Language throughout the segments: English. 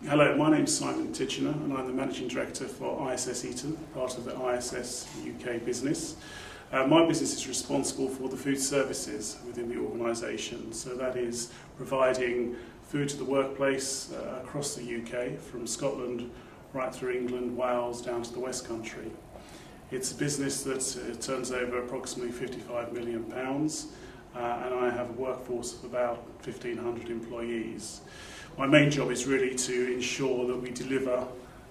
Hello, my name's Simon Titchener and I'm the Managing Director for Iss Eaton, part of the ISS UK business. My business is responsible for the food services within the organisation, so that is providing food to the workplace across the UK, from Scotland right through England, Wales down to the West Country. It's a business that turns over approximately £55 million and I have a workforce of about 1,500 employees. My main job is really to ensure that we deliver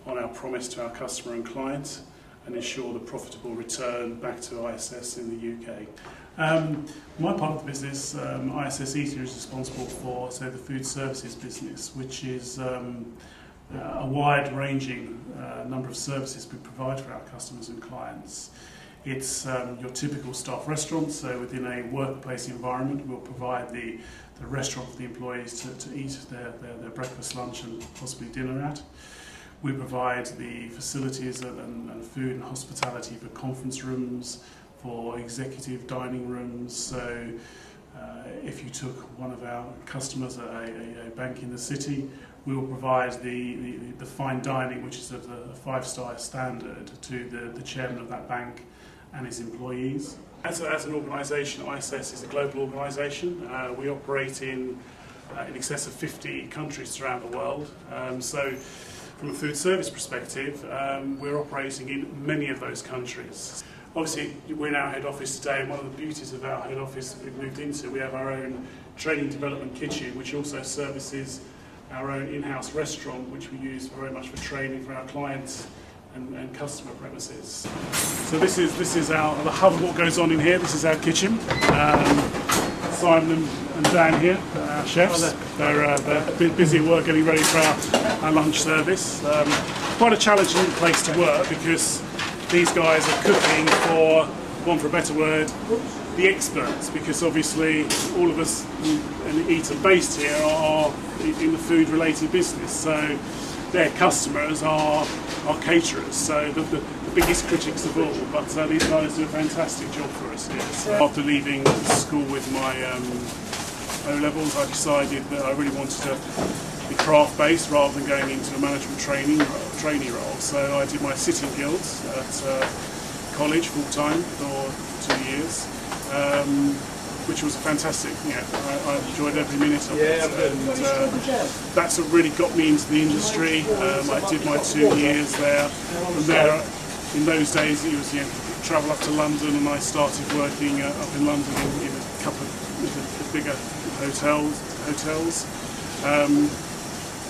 on our promise to our customer and client and ensure the profitable return back to ISS in the UK. My part of the business, Iss Eaton, is responsible for the food services business, which is a wide-ranging number of services we provide for our customers and clients. It's your typical staff restaurant, so within a workplace environment we'll provide the restaurant for the employees to eat their breakfast, lunch and possibly dinner at. We provide the facilities and food and hospitality for conference rooms, for executive dining rooms. So if you took one of our customers at a bank in the city, we will provide the fine dining, which is of a 5-star standard, to the chairman of that bank and his employees. As an organisation, ISS is a global organisation. We operate in excess of 50 countries around the world. So from a food service perspective, we're operating in many of those countries. Obviously, we're in our head office today, and one of the beauties of our head office that we've moved into, we have our own training development kitchen, which also services our own in-house restaurant, which we use very much for training for our clients and customer premises. So this is the hub of what goes on in here. This is our kitchen. Simon and Dan here, our chefs. They're busy at work getting ready for our lunch service. Quite a challenging place to work because these guys are cooking for, one for a better word, the experts, because obviously all of us in Eaton based here are in the food related business, so their customers are caterers, so the biggest critics of all, but these guys do a fantastic job for us here. So after leaving school with my O-levels, I decided that I really wanted to be craft based rather than going into a management trainee role, so I did my sitting guilds at college full time for 2 years. Which was fantastic. I enjoyed every minute of it, and that's what really got me into the industry. I did my 2 years there. From there, in those days, it was travel up to London, and I started working up in London in a couple of the bigger hotels.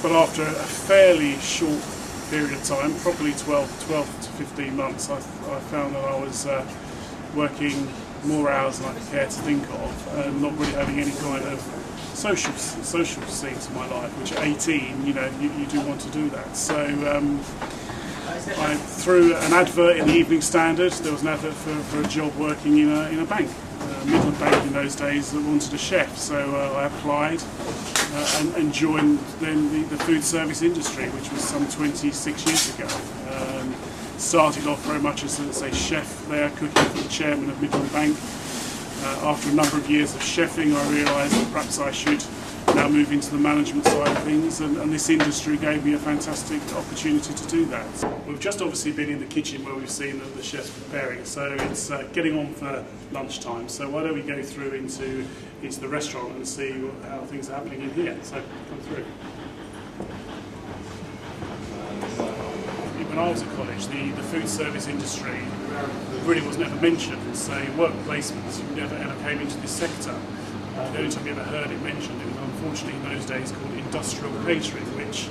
But after a fairly short period of time, probably 12 to 15 months, I found that I was working more hours than I could care to think of, and not really having any kind of social scene to my life, which at 18, you do want to do that. So I threw an advert in the Evening Standard. There was an advert for a job working in a bank, Midland Bank in those days, that wanted a chef. So I applied and joined then the food service industry, which was some 26 years ago. Started off very much as a chef there, cooking for the chairman of Midland Bank. After a number of years of chefing, I realised that perhaps I should now move into the management side of things, and this industry gave me a fantastic opportunity to do that. We've just obviously been in the kitchen where we've seen the chefs preparing, so it's getting on for lunchtime. So why don't we go through into the restaurant and see how things are happening in here. So come through. When I was at college, the food service industry really was never mentioned. So work placements never ever came into this sector. The only time you ever heard it mentioned, it was unfortunately in those days called industrial catering, which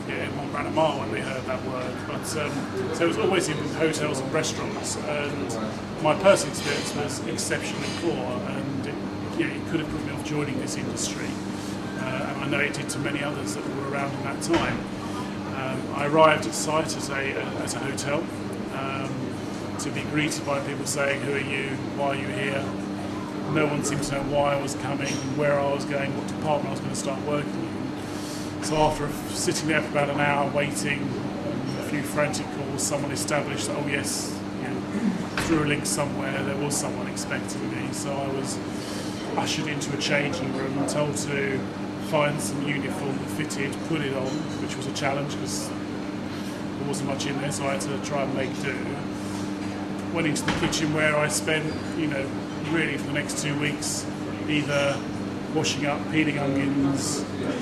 everyone ran a mile when they heard that word. But so it was always in hotels and restaurants, and my personal experience was exceptionally poor, and it could have put me off joining this industry. And I know it did to many others that were around in that time. I arrived at site at a hotel to be greeted by people saying, "Who are you? Why are you here?" No one seemed to know why I was coming, where I was going, what department I was going to start working in. So after sitting there for about an hour waiting, a few frantic calls, someone established that, oh yes, through a link somewhere there was someone expecting me. So I was ushered into a changing room and told to find some uniform that fitted, put it on, which was a challenge because there wasn't much in there, so I had to try and make do. Went into the kitchen where I spent, really for the next 2 weeks, either washing up, peeling onions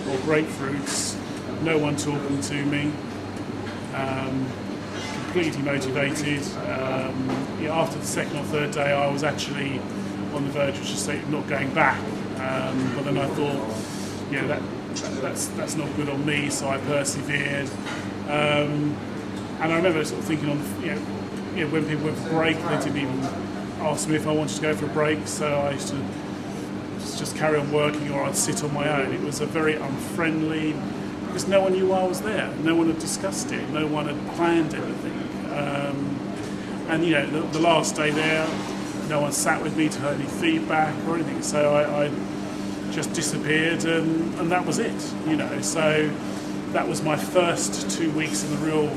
or grapefruits, no one talking to me, completely motivated. After the second or third day I was actually on the verge of just not going back, but then I thought, that's not good on me, so I persevered. And I remember sort of thinking when people went for break, they didn't even ask me if I wanted to go for a break, so I used to just carry on working, or I'd sit on my own. It was a very unfriendly, because no one knew I was there, no one had discussed it, no one had planned anything. And the last day there, no one sat with me to hear any feedback or anything, so I just disappeared, and that was it. So that was my first 2 weeks in the real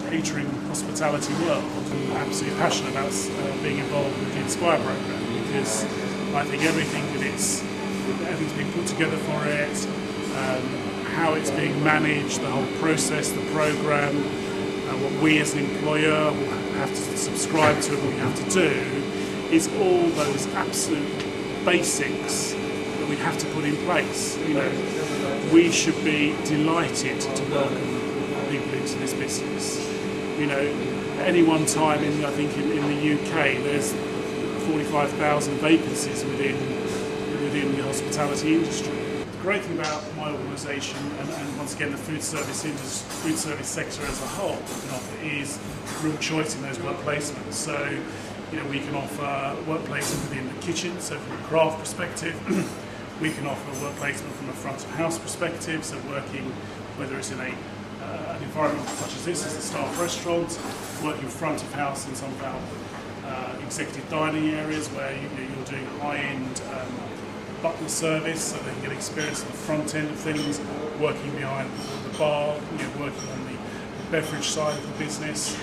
catering hospitality world. I'm absolutely passionate about being involved with the Inspire program, because I think everything's being put together for it, how it's being managed, the whole process, the program, what we as an employer will have to subscribe to and what we have to do, is all those absolute basics that we have to put in place. We should be delighted to welcome people into this business. At any one time in the UK, there's 45,000 vacancies within the hospitality industry. The great thing about my organisation, and once again the food service sector as a whole, can offer is real choice in those work placements. So, we can offer work placement within the kitchen, so from a craft perspective. We can offer a work placement from a front of house perspective, so working whether it's in an environment such as this, as a staff restaurant, working front of house in some of our executive dining areas where you're doing high-end butler service, so they can get experience at the front end of things, working behind the bar, working on the beverage side of the business.